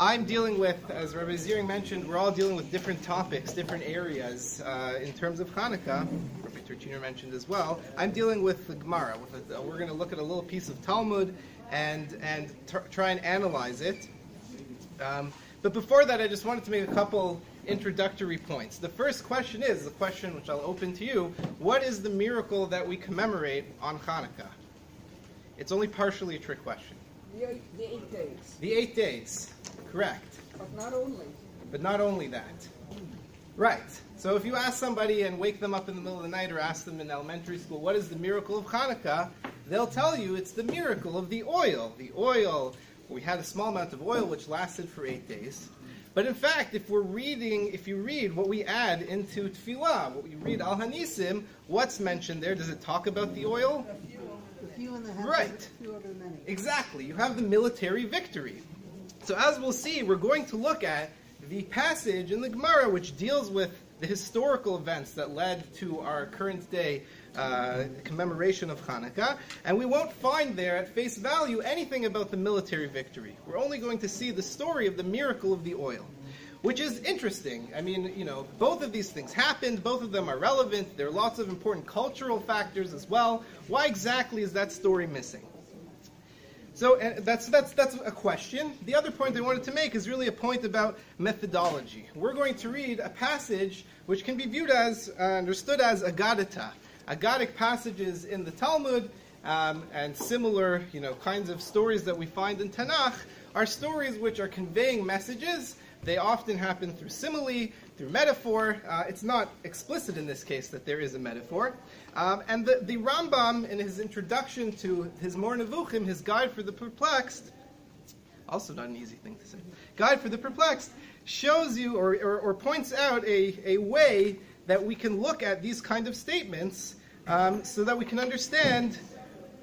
I'm dealing with, as Rabbi Zichron mentioned, we're all dealing with different topics, different areas in terms of Hanukkah. Rabbi Turchiner mentioned as well. I'm dealing with the Gemara. We're going to look at a little piece of Talmud and try and analyze it. But before that, I just wanted to make a couple introductory points. The first question is the question which I'll open to you. What is the miracle that we commemorate on Hanukkah? It's only partially a trick question. The 8 days. The 8 days, correct. But not only. But not only that. Right. So if you ask somebody and wake them up in the middle of the night or ask them in elementary school, what is the miracle of Hanukkah? They'll tell you it's the miracle of the oil. The oil, we had a small amount of oil which lasted for 8 days. But in fact, if you read what we add into Tefillah, what we read Al Hanisim, what's mentioned there? Does it talk about the oil? The few and the half. Right. The few of the many. Exactly. You have the military victory. So as we'll see, we're going to look at the passage in the Gemara which deals with the historical events that led to our current day commemoration of Hanukkah, and we won't find there at face value anything about the military victory. We're only going to see the story of the miracle of the oil, which is interesting. I mean, both of these things happened, both of them are relevant, there are lots of important cultural factors as well. Why exactly is that story missing? So that's a question. The other point I wanted to make is really a point about methodology. We're going to read a passage which can be viewed as, understood as Aggadita. Aggadic passages in the Talmud and similar, kinds of stories that we find in Tanakh are stories which are conveying messages. They often happen through simile, through metaphor. It's not explicit in this case that there is a metaphor. And the Rambam, in his introduction to his Mor Nevuchim, his Guide for the Perplexed, also not an easy thing to say, Guide for the Perplexed, shows you or points out a way that we can look at these kind of statements so that we can understand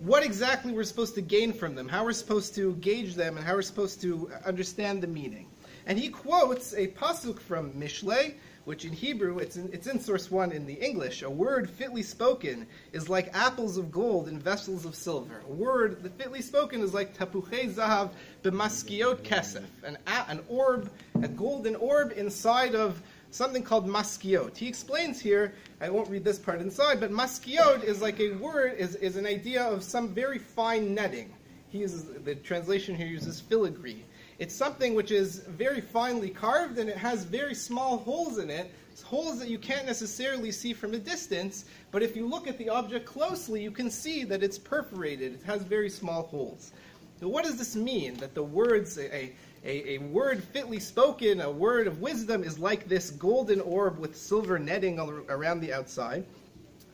what exactly we're supposed to gain from them, how we're supposed to gauge them, and how we're supposed to understand the meaning. And he quotes a pasuk from Mishlei, which in Hebrew, it's in source 1 in the English. A word fitly spoken is like apples of gold in vessels of silver. A word that fitly spoken is like tapuchei zahav b'maskiot kesef, an orb, a golden orb inside of something called maskiot. He explains here, I won't read this part inside, but maskiot is like a word, is an idea of some very fine netting. The translation here uses filigree. It's something which is very finely carved, and it has very small holes in it, holes that you can't necessarily see from a distance, but if you look at the object closely, you can see that it's perforated. It has very small holes. So what does this mean? That the words, a word fitly spoken, a word of wisdom, is like this golden orb with silver netting around the outside.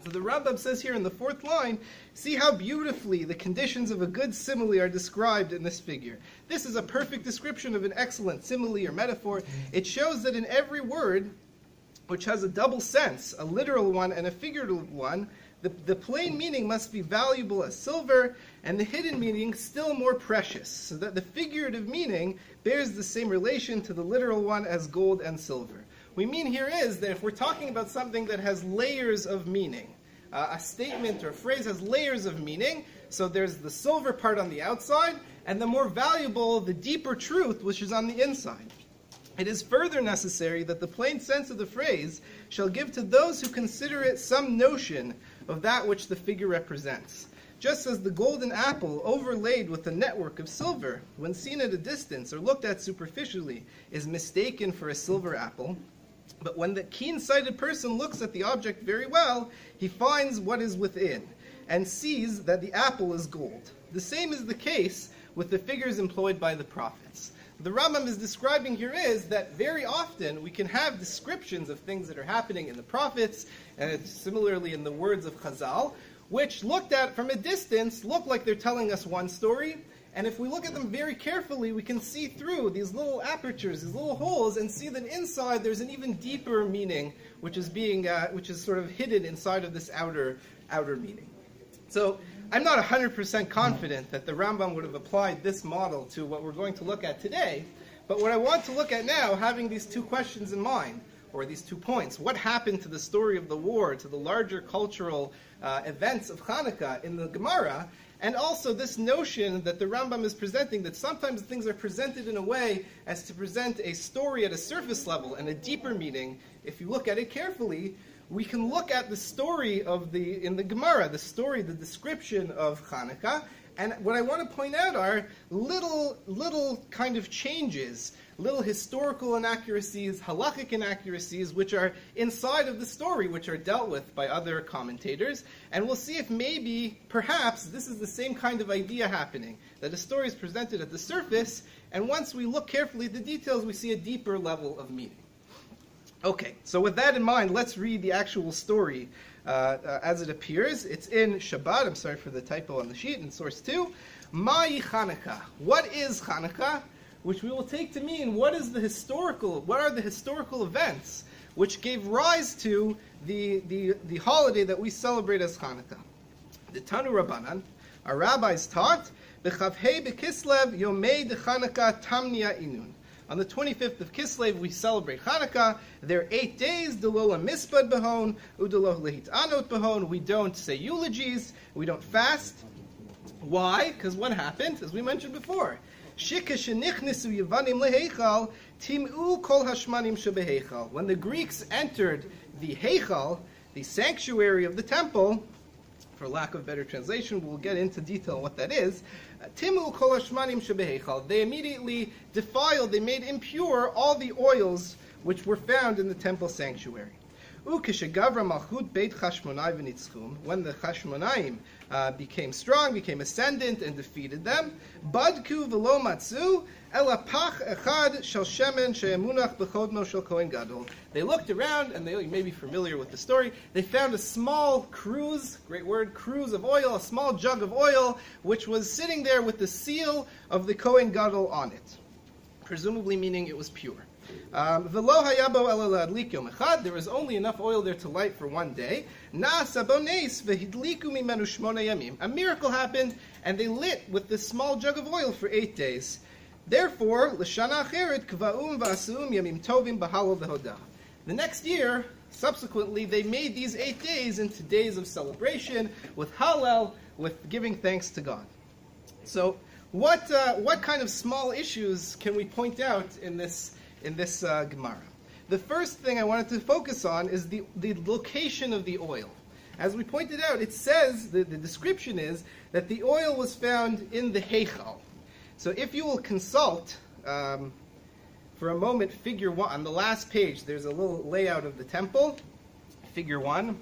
So the Rambam says here in the 4th line, see how beautifully the conditions of a good simile are described in this figure. This is a perfect description of an excellent simile or metaphor. It shows that in every word, which has a double sense, a literal one and a figurative one, the plain meaning must be valuable as silver, and the hidden meaning still more precious, so that the figurative meaning bears the same relation to the literal one as gold and silver. What we mean here is that if we're talking about something that has layers of meaning, a statement or a phrase has layers of meaning, so there's the silver part on the outside, and the more valuable, the deeper truth, which is on the inside. It is further necessary that the plain sense of the phrase shall give to those who consider it some notion of that which the figure represents. Just as the golden apple overlaid with a network of silver, when seen at a distance or looked at superficially, is mistaken for a silver apple, but when the keen-sighted person looks at the object very well, he finds what is within, and sees that the apple is gold. The same is the case with the figures employed by the prophets. The Rambam is describing here is that very often we can have descriptions of things that are happening in the prophets, and similarly in the words of Chazal, which looked at from a distance look like they're telling us one story, and if we look at them very carefully, we can see through these little apertures, these little holes, and see that inside there's an even deeper meaning, which is sort of hidden inside of this outer meaning. So I'm not 100% confident that the Rambam would have applied this model to what we're going to look at today, but what I want to look at now, having these two questions in mind, or these 2 points. What happened to the story of the war, to the larger cultural events of Chanukah in the Gemara, and also this notion that the Rambam is presenting, that sometimes things are presented in a way as to present a story at a surface level and a deeper meaning. If you look at it carefully, we can look at the story in the Gemara, the story, the description of Chanukah, and what I want to point out are little kind of changes, little historical inaccuracies, halachic inaccuracies, which are inside of the story, which are dealt with by other commentators. And we'll see if maybe, perhaps, this is the same kind of idea happening, that a story is presented at the surface, and once we look carefully at the details, we see a deeper level of meaning. Okay, so with that in mind, let's read the actual story as it appears. It's in Shabbat. I'm sorry for the typo on the sheet, in source 2. Ma'i Chanukah. What is Chanukah? Which we will take to mean what are the historical events which gave rise to the holiday that we celebrate as Chanukah. The Tanu Rabbanan, our rabbis taught, B'chavhei b'Kislev Yomei de Chanukah Tamnia Inun. On the 25th of Kislev, we celebrate Chanukah. There are 8 days. Delola mispad behon, udeloh lehit anot behon. We don't say eulogies. We don't fast. Why? Because what happened, as we mentioned before, shika shenichnesu Yevanim leheichal tim'u kol hashmanim shebeheichal. When the Greeks entered the heichal, the sanctuary of the temple, for lack of better translation, we'll get into detail on what that is. Timu kol hashmanim shebeheichal. They immediately defiled, they made impure all the oils which were found in the temple sanctuary. Ukeshegavra malchut Beit Chashmonai v'nitzchum. When the Chashmonaim became strong, became ascendant, and defeated them, badku v'lo matzu ela pach echad shel shemen she'emunach b'chodmo shel kohen gadol. They looked around, and you may be familiar with the story. They found a small cruse, great word, cruse of oil, a small jug of oil, which was sitting there with the seal of the kohen gadol on it, presumably meaning it was pure. There was only enough oil there to light for one day. A miracle happened, and they lit with this small jug of oil for 8 days. Therefore, the next year, subsequently, they made these 8 days into days of celebration with Hallel, with giving thanks to God. So, what kind of small issues can we point out in this Gemara? The first thing I wanted to focus on is the location of the oil. As we pointed out, it says, the description is, that the oil was found in the Heichal. So if you will consult, for a moment, figure 1, on the last page, there's a little layout of the temple, figure 1.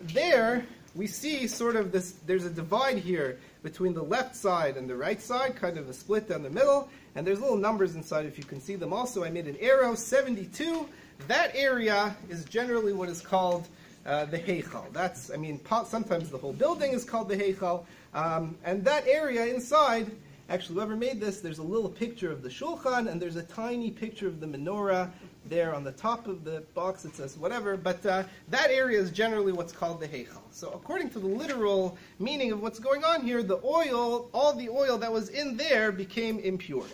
There, we see sort of this, there's a divide here between the left side and the right side, kind of a split down the middle, and there's little numbers inside if you can see them also. I made an arrow, 72. That area is generally what is called the Heichal. That's, sometimes the whole building is called the Heichal, and that area inside, actually whoever made this, there's a little picture of the Shulchan, and there's a tiny picture of the Menorah there on the top of the box. It says whatever, but that area is generally what's called the Heichal. So according to the literal meaning of what's going on here, the oil, all the oil that was in there became impure.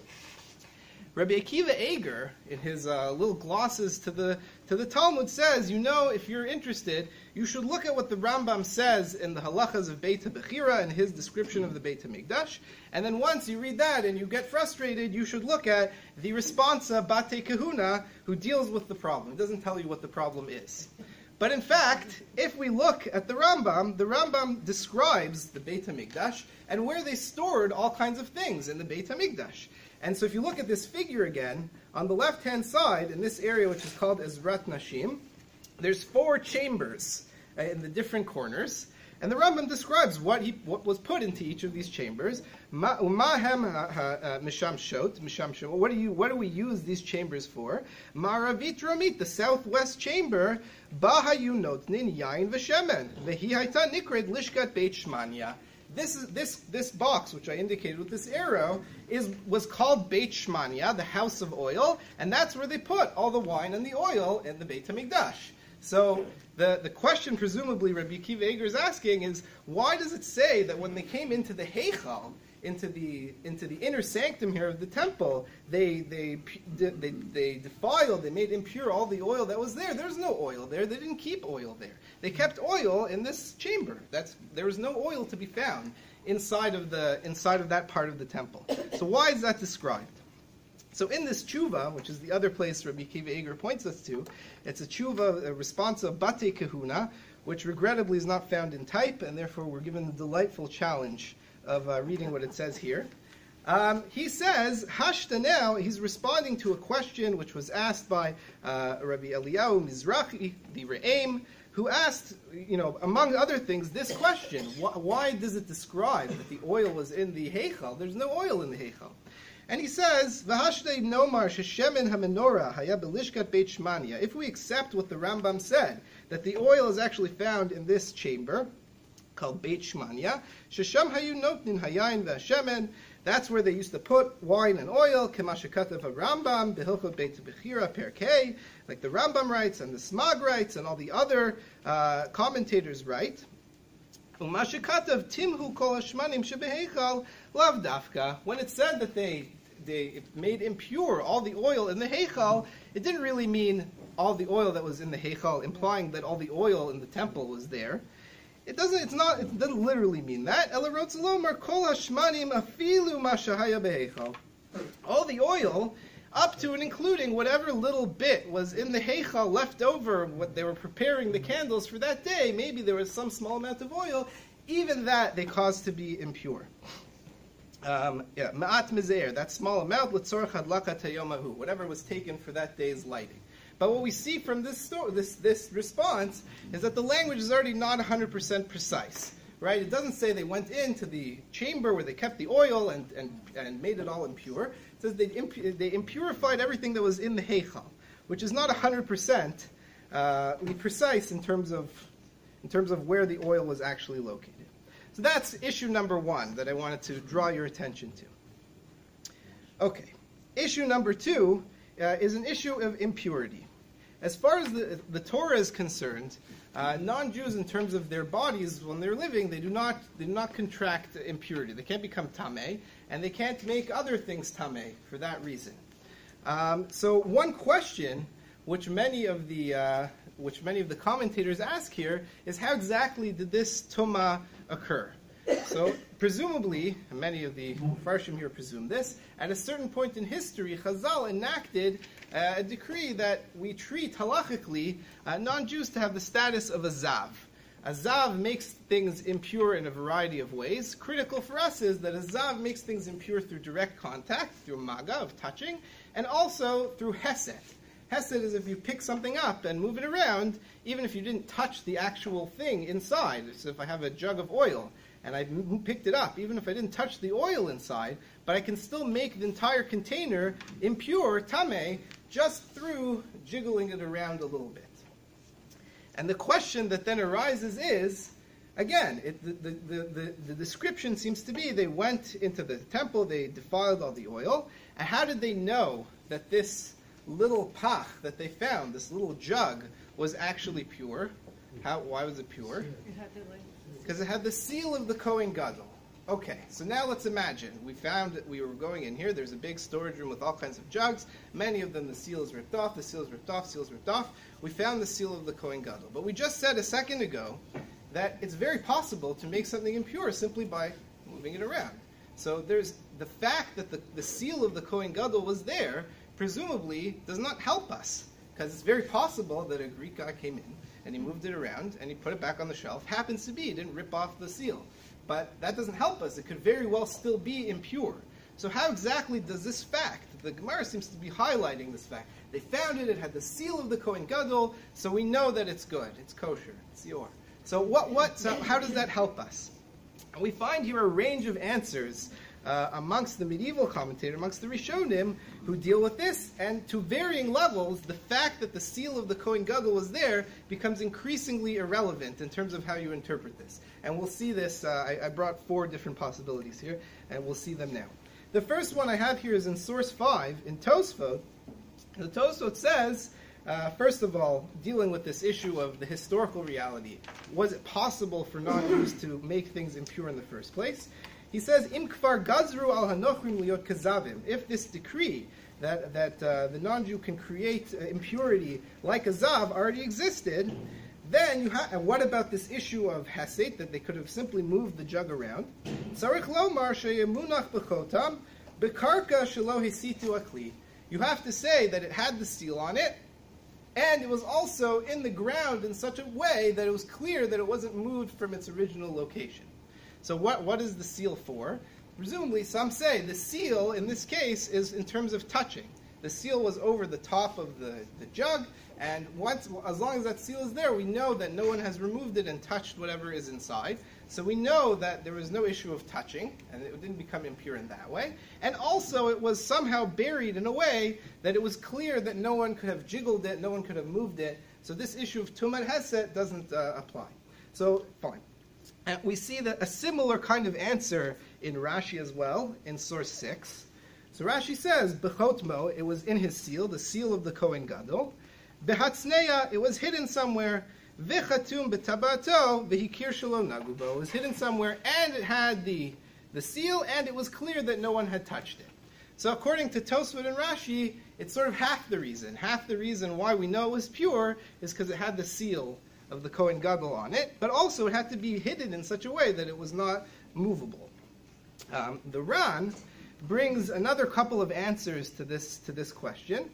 Rabbi Akiva Eger, in his little glosses to the Talmud, says, if you're interested, you should look at what the Rambam says in the halachas of Beit HaBechira and his description of the Beit HaMikdash. And then once you read that and you get frustrated, you should look at the responsa Bate Kahuna, who deals with the problem. It doesn't tell you what the problem is. But in fact, if we look at the Rambam describes the Beit HaMikdash and where they stored all kinds of things in the Beit HaMikdash. And so if you look at this figure again, on the left-hand side, in this area which is called Ezrat Nashim, there's 4 chambers in the different corners, and the Rambam describes what was put into each of these chambers. What do we use these chambers for? Ma'aravit Ramit, the southwest chamber, Bahayu Notnin Yain V'Shemen, V'hi Hayta Nikred Lishkat Beit Shmanya. This box, which I indicated with this arrow, was called Beit Shmanya, the house of oil, and that's where they put all the wine and the oil in the Beit HaMikdash. So the question, presumably, Rabbi Akiva Eger is asking is, why does it say that when they came into the Heichal, into the inner sanctum here of the temple, they defiled, they made impure all the oil that was there. There's no oil there. They didn't keep oil there. They kept oil in this chamber. There was no oil to be found inside of that part of the temple. So why is that described? So in this tshuva, which is the other place Rabbi Akiva Eger points us to, it's a tshuva, a response of Bate Kahuna, which regrettably is not found in type, and therefore we're given the delightful challenge of reading what it says here. He says, Hashta now, he's responding to a question which was asked by Rabbi Eliyahu Mizrahi, the Re'im, who asked, among other things, this question. Why does it describe that the oil was in the Heichal? There's no oil in the Heichal. And he says, V'hashdei nomar sheshemen hamenorah haya belishkat Beit Shmania. If we accept what the Rambam said, that the oil is actually found in this chamber, called Beit Shmania, shesham hayu notnin hayayin v'hashemen, that's where they used to put wine and oil, kemashakatav Rambam, behilchot Beit Bechira perkei, like the Rambam writes, and the Smag writes, and all the other commentators write. Umashakatav timhu kol hashmanim shebeheichal lav dafka. When it said that they made impure all the oil in the heichal, it didn't really mean all the oil that was in the heichal, implying that all the oil in the temple was there. It doesn't literally mean that. Ela rotzalomar kol hashmanim afilu mashahaya beheichal. All the oil, up to and including whatever little bit was in the heichal left over, what they were preparing the candles for that day, maybe there was some small amount of oil, even that they caused to be impure. Ma'at mizer, that small amount, l'tzorach hadlakat hayomahu, whatever was taken for that day's lighting. But what we see from this response is that the language is already not 100% precise. Right? It doesn't say they went into the chamber where they kept the oil and made it all impure. It says they impurified everything that was in the heichal, which is not 100% precise in terms of where the oil was actually located. So that's issue number one that I wanted to draw your attention to. Okay, issue number two is an issue of impurity. As far as the Torah is concerned, non-Jews, in terms of their bodies, when they're living, they do not contract impurity. They can't become tameh, and they can't make other things tameh for that reason. So one question, which many of the commentators ask here, is how exactly did this tumah occur? So presumably, many of the Farshim here presume this, at a certain point in history, Chazal enacted a decree that we treat halachically non-Jews to have the status of a zav. A zav makes things impure in a variety of ways. Critical for us is that a zav makes things impure through direct contact, through maga, of touching, and also through hesed. Hesed is if you pick something up and move it around, even if you didn't touch the actual thing inside. So if I have a jug of oil, and I picked it up, even if I didn't touch the oil inside, but I can still make the entire container impure, tameh, just through jiggling it around a little bit. And the question that then arises is, again, the description seems to be they went into the temple, they defiled all the oil, and how did they know that this little pach that they found, this little jug, was actually pure? Why was it pure? Because it had the seal of the Kohen Gadol. Okay, so now let's imagine. We found that we were going in here. There's a big storage room with all kinds of jugs. Many of them, the seal is ripped off, the seal is ripped off, seal is ripped off. We found the seal of the Kohen Gadol. But we just said a second ago that it's very possible to make something impure simply by moving it around. So there's the fact that the seal of the Kohen Gadol was there, presumably does not help us. Because it's very possible that a Greek guy came in and he moved it around, and he put it back on the shelf. Happens to be, he didn't rip off the seal. But that doesn't help us. It could very well still be impure. So how exactly does this fact, the Gemara seems to be highlighting this fact. They found it, it had the seal of the Kohen Gadol, so we know that it's good, it's kosher, it's yor. So how does that help us? And we find here a range of answers amongst the medieval commentators, amongst the Rishonim, who deal with this, and to varying levels, the fact that the seal of the Kohen Gadol was there becomes increasingly irrelevant in terms of how you interpret this. And we'll see this, I brought 4 different possibilities here, and we'll see them now. The first one I have here is in source 5, in Tosfot. The Tosfot says, first of all, dealing with this issue of the historical reality, was it possible for non-Jews to make things impure in the first place? He says, Im kfar gazru al hanochrim liot kazavim. If this decree that the non-Jew can create impurity like a zav already existed, then you have. And what about this issue of hesed, that they could have simply moved the jug around? Tzarich lomar sheyemunach b'chotam b'karka shelo hesitu akli. You have to say that it had the seal on it, and it was also in the ground in such a way that it was clear that it wasn't moved from its original location. So what is the seal for? Presumably, some say the seal, in this case, is in terms of touching. The seal was over the top of the jug, and as long as that seal is there, we know that no one has removed it and touched whatever is inside. So we know that there was no issue of touching, and it didn't become impure in that way. And also, it was somehow buried in a way that it was clear that no one could have jiggled it, no one could have moved it. So this issue of Tumat Hesed doesn't apply. So, fine. And we see that a similar kind of answer in Rashi as well, in source 6. So Rashi says, Bechotmo, it was in his seal, the seal of the Kohen Gadol. Behatzneya, it was hidden somewhere. Vichatum betabato, vihikir shelo nagubo, it was hidden somewhere, and it had the seal, and it was clear that no one had touched it. So according to Tosfot and Rashi, it's sort of half the reason. Half the reason why we know it was pure is because it had the seal of the Kohen Gadol on it, but also it had to be hidden in such a way that it was not movable. The Ran brings another couple of answers to this question.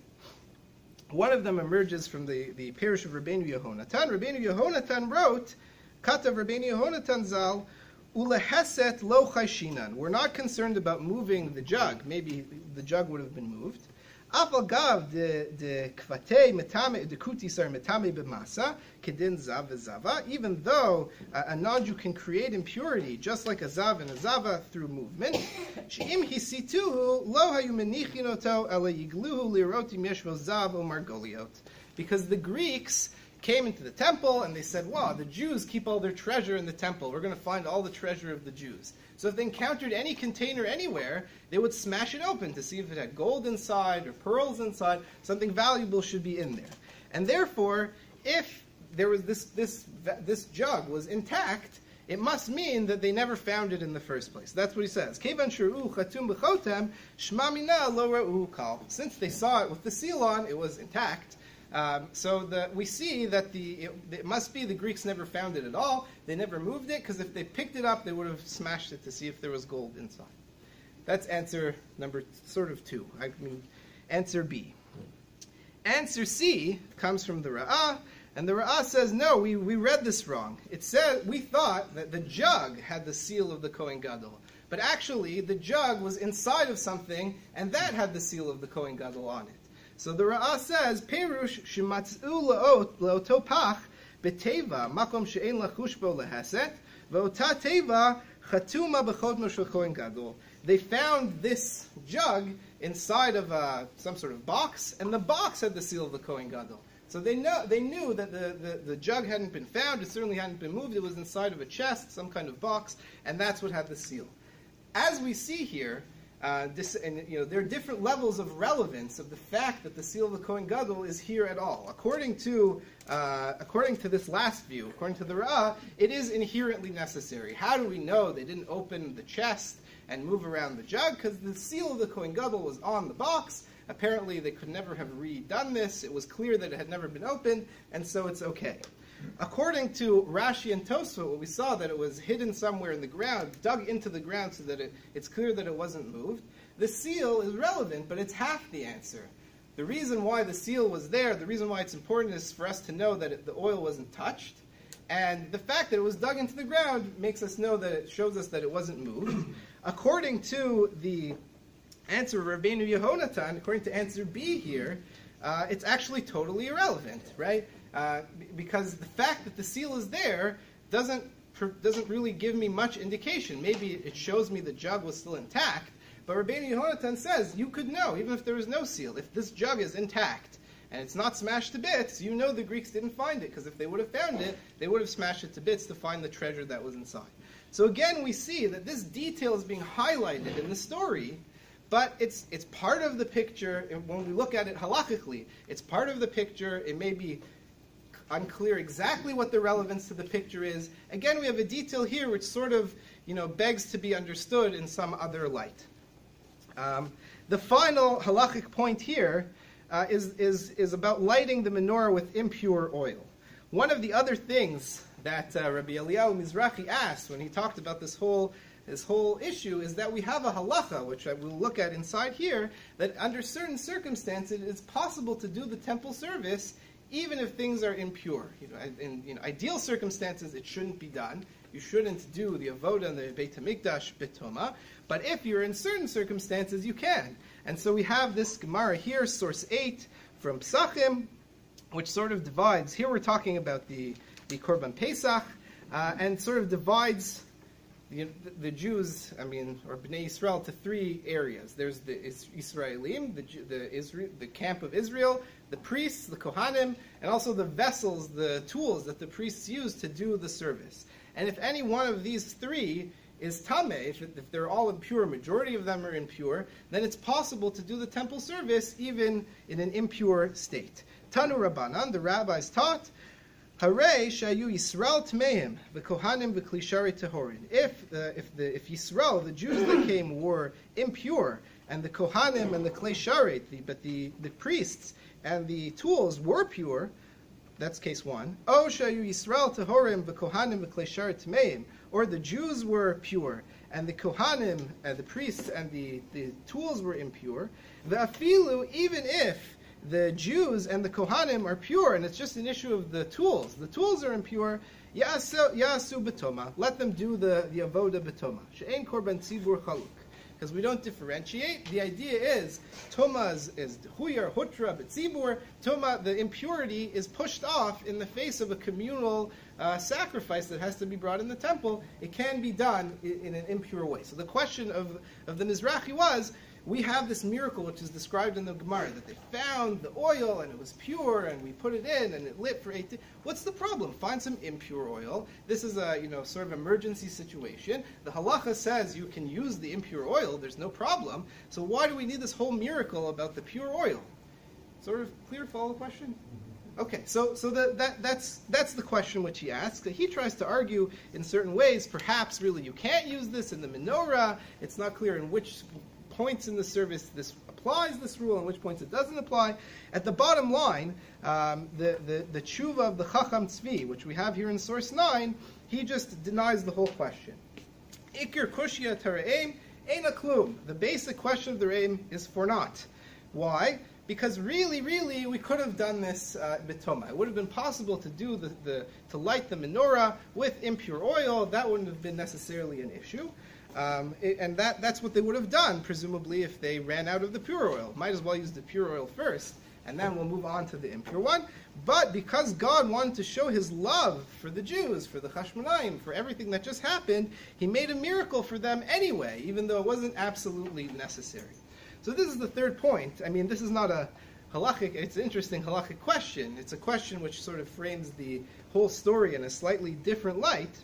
One of them emerges from the parish of Rabbeinu Yehonatan. Rabbeinu Yehonatan wrote, Katav Rabbeinu Yehonatan Zal, Uleheset lo chayshinan. We're not concerned about moving the jug. Maybe the jug would have been moved. Afal gav de kvatei metame de kutisar metame b'masa kedin zav v'zava. Even though a non-Jew can create impurity just like a zav and a zava through movement, she'im hisituhu lo hayu menichin oto ela yigluhu lirot im yesh bo zav o margoliot. Because the Greeks came into the temple and they said, wow, the Jews keep all their treasure in the temple. We're going to find all the treasure of the Jews. So if they encountered any container anywhere, they would smash it open to see if it had gold inside or pearls inside. Something valuable should be in there. And therefore, if there was this jug was intact, it must mean that they never found it in the first place. That's what he says. Since they saw it with the seal on, it was intact. So we see that it must be the Greeks never found it at all. They never moved it, because if they picked it up, they would have smashed it to see if there was gold inside. That's answer number 2. Answer B. Answer C comes from the Ra'ah, and the Ra'ah says, no, we read this wrong. It said, we thought that the jug had the seal of the Kohen Gadol. But actually, the jug was inside of something, and that had the seal of the Kohen Gadol on it. So the Ra'ah says, Perush shematz'u le'oto pach beteva makom she'en lachush bo leheset ve'ota teva chatuma b'chodmo shel Kohen Gadol. They found this jug inside of some sort of box, and the box had the seal of the Kohen Gadol. So they knew that the jug hadn't been found, it certainly hadn't been moved, it was inside of a chest, some kind of box, and that's what had the seal. As we see here, there are different levels of relevance of the fact that the seal of the Kohen Gadol is here at all. According to this last view, according to the Ra'ah, it is inherently necessary. How do we know they didn't open the chest and move around the jug? Because the seal of the Kohen Gadol was on the box. Apparently, they could never have redone this. It was clear that it had never been opened, and so it's okay. According to Rashi and Tosfot, what we saw that it was hidden somewhere in the ground, dug into the ground so that it's clear that it wasn't moved. The seal is relevant, but it's half the answer. The reason why the seal was there, the reason why it's important is for us to know that the oil wasn't touched. And the fact that it was dug into the ground makes us know that it shows us that it wasn't moved. According to the answer of Rabbeinu Yehonatan, according to answer B here, it's actually totally irrelevant, right? Because the fact that the seal is there doesn't really give me much indication. Maybe it shows me the jug was still intact, but Rabbeinu Yehonatan says you could know, even if there was no seal, if this jug is intact and it's not smashed to bits, you know the Greeks didn't find it, because if they would have found it, they would have smashed it to bits to find the treasure that was inside. So again, we see that this detail is being highlighted in the story, but it's part of the picture. When we look at it halakhically, it's part of the picture. It may be unclear exactly what the relevance to the picture is. Again, we have a detail here which sort of, begs to be understood in some other light. The final halachic point here is about lighting the menorah with impure oil. One of the other things that Rabbi Eliyahu Mizrahi asked when he talked about this whole issue is that we have a halacha, which I will look at inside here, that under certain circumstances it's possible to do the temple service even if things are impure. In ideal circumstances it shouldn't be done. You shouldn't do the avoda and the Beit HaMikdash bitoma, but if you're in certain circumstances, you can. And so we have this Gemara here, source 8 from Psachim, which sort of divides. Here we're talking about the Korban Pesach, and sort of divides the Jews, or Bnei Yisrael, to three areas. There's the Israelim, the camp of Israel, the priests, the Kohanim, and also the vessels, the tools that the priests use to do the service. And if any one of these three is tameh, if they're all impure, majority of them are impure, then it's possible to do the temple service even in an impure state. Tanu Rabbanan, the rabbis taught, Harei shayu Yisrael tmeim v'kohanim v'klishari tehorin. If Yisrael, the Jews that came, were impure, and the kohanim and the klishari, but the priests and the tools were pure, that's case one. O shayu Yisrael tehorim v'kohanim v'kleshar tmeim, or the Jews were pure and the kohanim and the priests and the tools were impure. V'afilu, even if the Jews and the kohanim are pure and it's just an issue of the tools are impure, yasu betoma, let them do the avoda betoma. She'ein korban tzibur chaluk. Because we don't differentiate. The idea is, Toma is huyar, hutra, betzibur. Toma, the impurity, is pushed off in the face of a communal sacrifice that has to be brought in the temple. It can be done in an impure way. So the question of the Mizrahi was, we have this miracle which is described in the Gemara, that they found the oil and it was pure and we put it in and it lit for 8 days. What's the problem? Find some impure oil. This is a sort of emergency situation. The halacha says you can use the impure oil. There's no problem. So why do we need this whole miracle about the pure oil? Sort of clear, follow the question? Okay, so that's the question which he asks. He tries to argue in certain ways, perhaps really you can't use this in the menorah. It's not clear in which points in the service this applies, this rule, and which points it doesn't apply. At the bottom line, the tshuva of the Chacham Tzvi, which we have here in source 9, he just denies the whole question. Ikir kushya taraim eina klum. The basic question of the reim is for naught. Why? Because really, we could have done this bitoma. It would have been possible to do to light the menorah with impure oil. That wouldn't have been necessarily an issue. And that's what they would have done, presumably, if they ran out of the pure oil. Might as well use the pure oil first, and then we'll move on to the impure one. But because God wanted to show his love for the Jews, for the Chashmonaim, for everything that just happened, he made a miracle for them anyway, even though it wasn't absolutely necessary. So this is the third point. This is not a halachic, it's an interesting halachic question. It's a question which sort of frames the whole story in a slightly different light.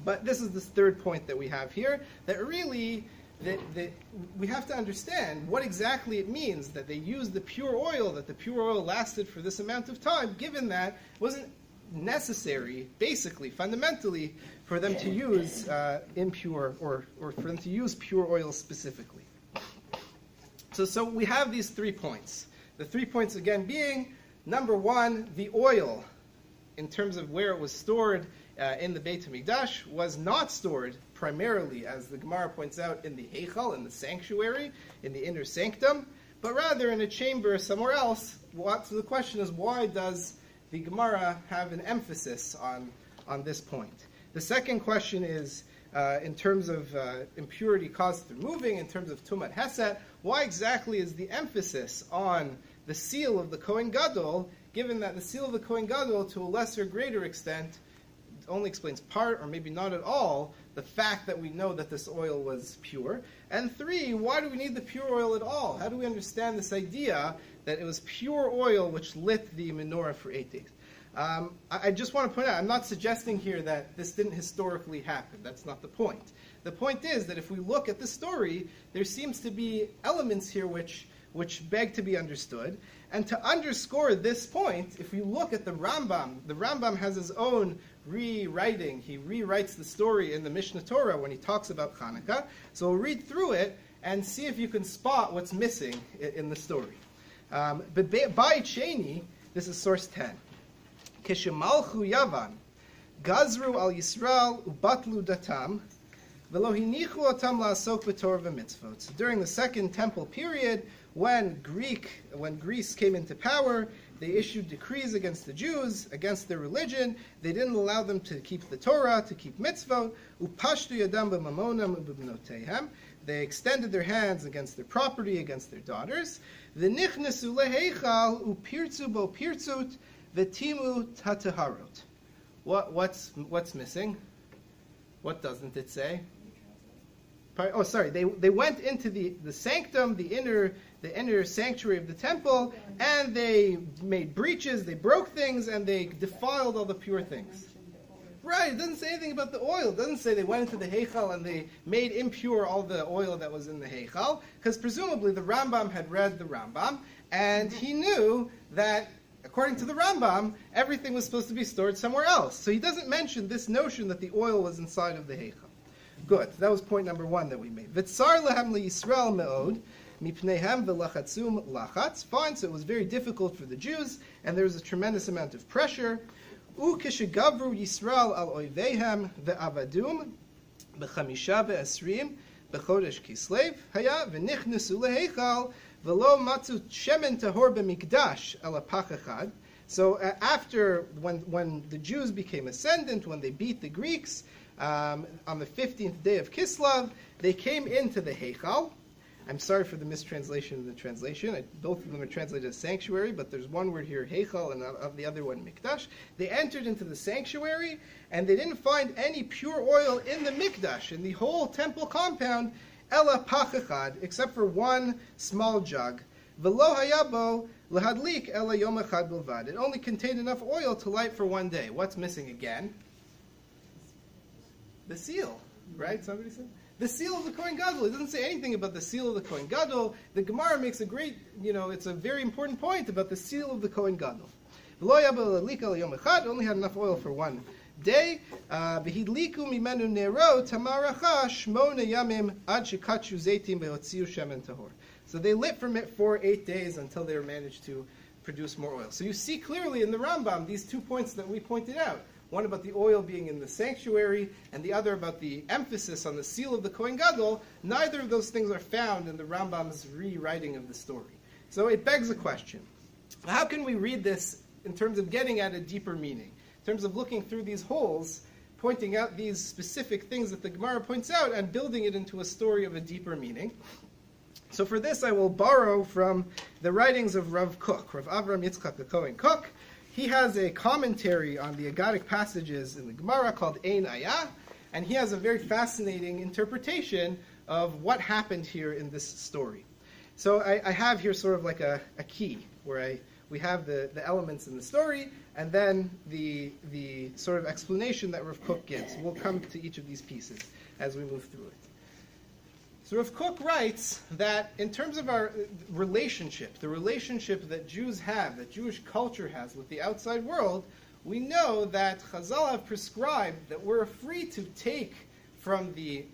But this is the third point that we have here, that really that we have to understand what exactly it means that they used the pure oil, that the pure oil lasted for this amount of time, given that it wasn't necessary, basically, fundamentally, for them to use impure, or for them to use pure oil specifically. So we have these 3 points. The 3 points again being, number one, the oil, in terms of where it was stored in the Beit HaMikdash, was not stored primarily, as the Gemara points out, in the Heichal, in the sanctuary, in the inner sanctum, but rather in a chamber somewhere else. So the question is, why does the Gemara have an emphasis on this point? The second question is, in terms of impurity caused through moving, in terms of Tumat Heset, why exactly is the emphasis on the seal of the Kohen Gadol, given that the seal of the Kohen Gadol, to a lesser, greater extent, only explains part, or maybe not at all, the fact that we know that this oil was pure. And 3, why do we need the pure oil at all? How do we understand this idea that it was pure oil which lit the menorah for 8 days? I just want to point out, I'm not suggesting here that this didn't historically happen. That's not the point. The point is that if we look at the story, there seems to be elements here which which beg to be understood. And to underscore this point, if we look at the Rambam has his own rewriting. He rewrites the story in the Mishnah Torah when he talks about Chanukah. So we'll read through it and see if you can spot what's missing in the story. But Beit Sheni, this is source 10. Kishemalchu Yavan, Gazru al Yisrael ubatlu datam, velo hinichu otam la'asok b'Torah v'mitzvot. So during the Second Temple period, when Greece came into power, they issued decrees against the Jews, against their religion. They didn't allow them to keep the Torah, to keep mitzvot. Upashtu yadam b'mamonam u'b'bnotehem. They extended their hands against their property, against their daughters. V'nichnesu leheichal u'pirtzu bo pirtzut v'timu tataharot. What's missing? What doesn't it say? Oh, sorry. They went into the sanctum, the inner sanctuary of the temple, and they made breaches, they broke things, and they defiled all the pure things. Right, it doesn't say anything about the oil. It doesn't say they went into the Heichal and they made impure all the oil that was in the Heichal, because presumably the Rambam had read the Rambam, and he knew that, according to the Rambam, everything was supposed to be stored somewhere else. So he doesn't mention this notion that the oil was inside of the Heichal. Good. That was point number one that we made. V'tzar lehem liYisrael me'od, mipneihem v'lachatzum lachatz. Fine, so it was very difficult for the Jews, and there was a tremendous amount of pressure. Ukeshegavru Yisrael al oiveihem ve'avadum b'chamisha ve'esrim b'chodesh kislev haya v'nichnesu leheichal v'lo matzu shemen tahor b'mikdash ala pach echad. So after, when the Jews became ascendant, when they beat the Greeks, on the 15th day of Kislev, they came into the Heichal. I'm sorry for the mistranslation of the translation. Both of them are translated as sanctuary, but there's one word here, Heichal, and the other one, Mikdash. They entered into the sanctuary, and they didn't find any pure oil in the Mikdash, in the whole temple compound, Ela Pach Echad, except for one small jug. V'lo hayabo lehadlik ela yom echad bilvad. It only contained enough oil to light for one day. What's missing again? The seal, right? Somebody said? The seal of the Kohen Gadol. It doesn't say anything about the seal of the Kohen Gadol. The Gemara makes a great, it's a very important point about the seal of the Kohen Gadol. It only had enough oil for one day. V'hidliku mimenu nero tamaracha shmona yamim ad shekachu zeitim beotziu shemen tahor. So they lit from it for 8 days until they managed to produce more oil. So you see clearly in the Rambam these 2 points that we pointed out. One about the oil being in the sanctuary, and the other about the emphasis on the seal of the Kohen Gadol. Neither of those things are found in the Rambam's rewriting of the story. So it begs a question. How can we read this in terms of getting at a deeper meaning? In terms of looking through these holes, pointing out these specific things that the Gemara points out, and building it into a story of a deeper meaning. So for this I will borrow from the writings of Rav Kook, Rav Avram Yitzchak Cohen Kook. He has a commentary on the Agadic passages in the Gemara called Ein Ayah, and he has a very fascinating interpretation of what happened here in this story. So I have here sort of like a key, where we have the elements in the story, and then the sort of explanation that Rav Kook gives. We'll come to each of these pieces as we move through it. So Rav Kook writes that in terms of our relationship, the relationship that Jews have, that Jewish culture has with the outside world, we know that Chazal have prescribed that we're free to take from the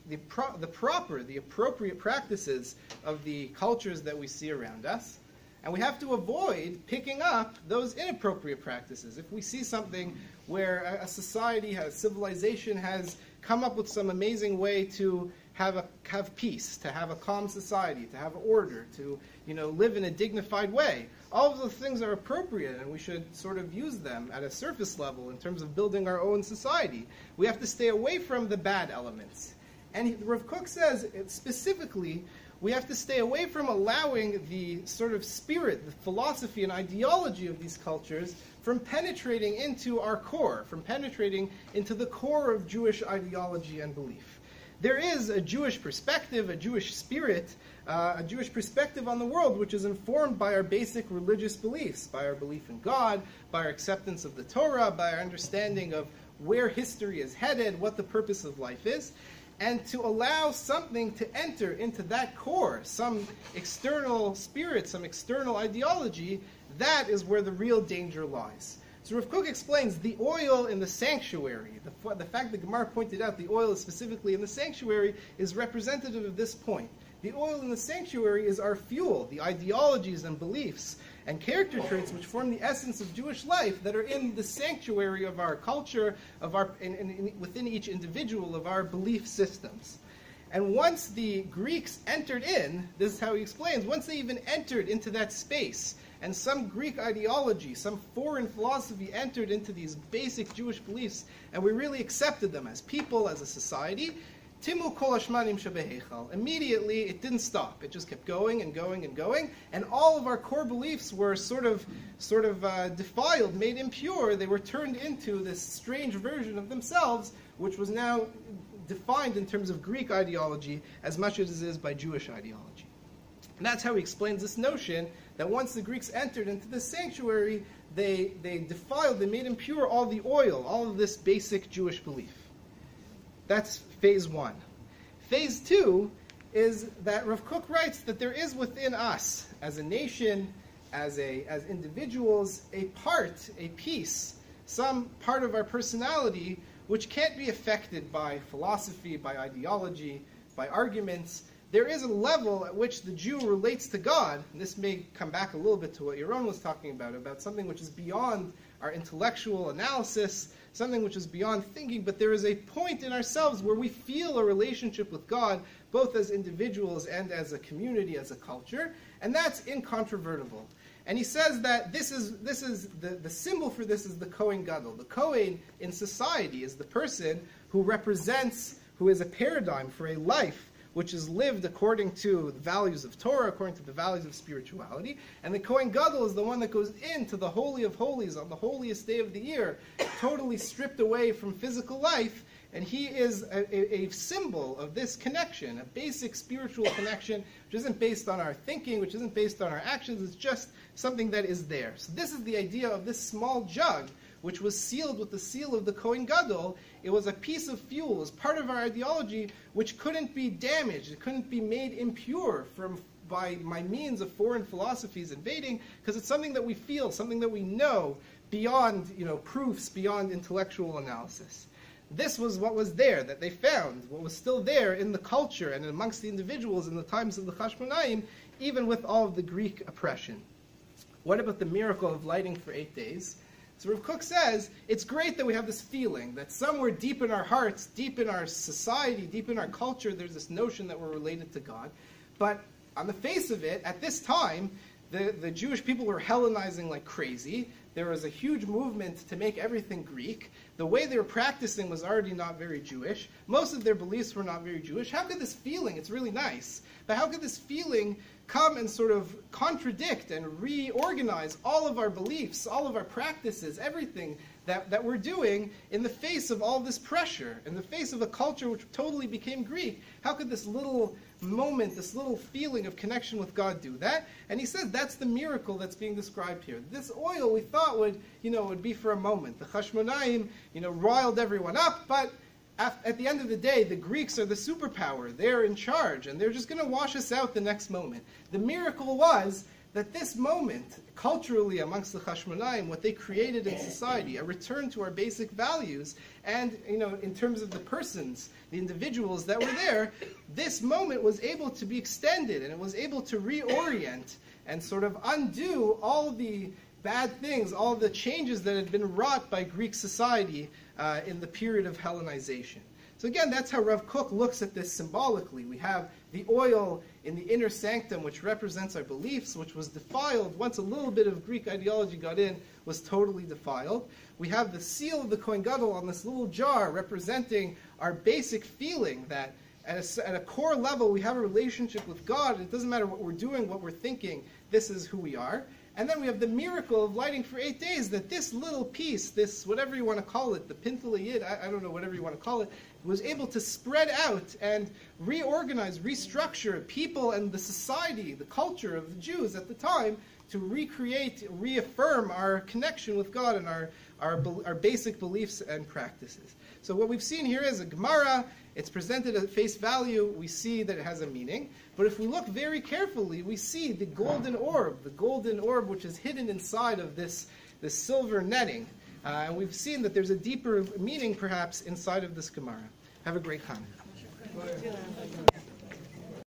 appropriate practices of the cultures that we see around us, and we have to avoid picking up those inappropriate practices. If we see something where a society, a civilization has come up with some amazing way to have peace, to have a calm society, to have order, to live in a dignified way. All of those things are appropriate, and we should sort of use them at a surface level in terms of building our own society. We have to stay away from the bad elements. And Rav Kook says, specifically, we have to stay away from allowing the sort of spirit, the philosophy and ideology of these cultures from penetrating into our core, from penetrating into the core of Jewish ideology and belief. There is a Jewish perspective, a Jewish spirit, a Jewish perspective on the world which is informed by our basic religious beliefs, by our belief in God, by our acceptance of the Torah, by our understanding of where history is headed, what the purpose of life is. and to allow something to enter into that core, some external spirit, some external ideology, that is where the real danger lies. So Rav Kook explains the oil in the sanctuary, the fact that Gemara pointed out the oil is specifically in the sanctuary is representative of this point. The oil in the sanctuary is our fuel, the ideologies and beliefs and character traits which form the essence of Jewish life that are in the sanctuary of our culture, of our within each individual of our belief systems. And once the Greeks entered in, this is how he explains, once they even entered into that space, and some Greek ideology, some foreign philosophy entered into these basic Jewish beliefs, and we really accepted them as people, as a society, Timu kol hashmanim shebeheichal. Immediately, it didn't stop. It just kept going and going and going, and all of our core beliefs were sort of defiled, made impure. They were turned into this strange version of themselves, which was now defined in terms of Greek ideology as much as it is by Jewish ideology. And that's how he explains this notion that once the Greeks entered into the sanctuary, they defiled, they made impure all the oil, all of this basic Jewish belief. That's phase one. Phase two is that Rav Kook writes that there is within us, as a nation, as individuals, a part, a piece, some part of our personality which can't be affected by philosophy, by ideology, by arguments. There is a level at which the Jew relates to God, and this may come back a little bit to what Yaron was talking about something which is beyond our intellectual analysis, something which is beyond thinking, but there is a point in ourselves where we feel a relationship with God, both as individuals and as a community, as a culture, and that's incontrovertible. And he says that this is the symbol for this is the Kohen Gadol. The Kohen in society is the person who represents, who is a paradigm for a life which is lived according to the values of Torah, according to the values of spirituality. And the Kohen Gadol is the one that goes into the Holy of Holies on the holiest day of the year, totally stripped away from physical life, and he is a symbol of this connection, a basic spiritual connection, which isn't based on our thinking, which isn't based on our actions, it's just something that is there. So this is the idea of this small jug, which was sealed with the seal of the Kohen Gadol. It was a piece of fuel, it was part of our ideology, which couldn't be damaged, it couldn't be made impure by means of foreign philosophies invading, because it's something that we feel, something that we know, beyond proofs, beyond intellectual analysis. This was what was there, that they found, what was still there in the culture and amongst the individuals in the times of the Chashmonaim, even with all of the Greek oppression. What about the miracle of lighting for 8 days? So Rav Kook says, it's great that we have this feeling that somewhere deep in our hearts, deep in our society, deep in our culture, there's this notion that we're related to God. But on the face of it, at this time, the Jewish people were Hellenizing like crazy. There was a huge movement to make everything Greek. The way they were practicing was already not very Jewish. Most of their beliefs were not very Jewish. How could this feeling, it's really nice, but how could this feeling come and sort of contradict and reorganize all of our beliefs, all of our practices, everything that we're doing in the face of all this pressure, in the face of a culture which totally became Greek? How could this little moment, this little feeling of connection with God do that? And he says that's the miracle that's being described here. This oil we thought would be for a moment. The Chashmonaim, riled everyone up, but at the end of the day, the Greeks are the superpower. They're in charge, and they're just going to wash us out the next moment. The miracle was that this moment, culturally amongst the Chashmonaim, what they created in society, a return to our basic values, and in terms of the persons, the individuals that were there, this moment was able to be extended, and it was able to reorient and sort of undo all the bad things, all the changes that had been wrought by Greek society in the period of Hellenization. So again, that's how Rav Kook looks at this symbolically. We have the oil in the inner sanctum, which represents our beliefs, which was defiled. Once a little bit of Greek ideology got in, was totally defiled. We have the seal of the Kohen Gadol on this little jar, representing our basic feeling that at a core level, we have a relationship with God. It doesn't matter what we're doing, what we're thinking, this is who we are. And then we have the miracle of lighting for 8 days, that this little piece, this, whatever you want to call it, the Pintele Yid, I don't know, whatever you want to call it, was able to spread out and reorganize, restructure people and the society, the culture of the Jews at the time, to recreate, reaffirm our connection with God and our basic beliefs and practices. So what we've seen here is a Gemara. It's presented at face value. We see that it has a meaning. But if we look very carefully, we see the golden orb which is hidden inside of this silver netting. And we've seen that there's a deeper meaning, perhaps, inside of this Gemara. Have a great Hanukkah.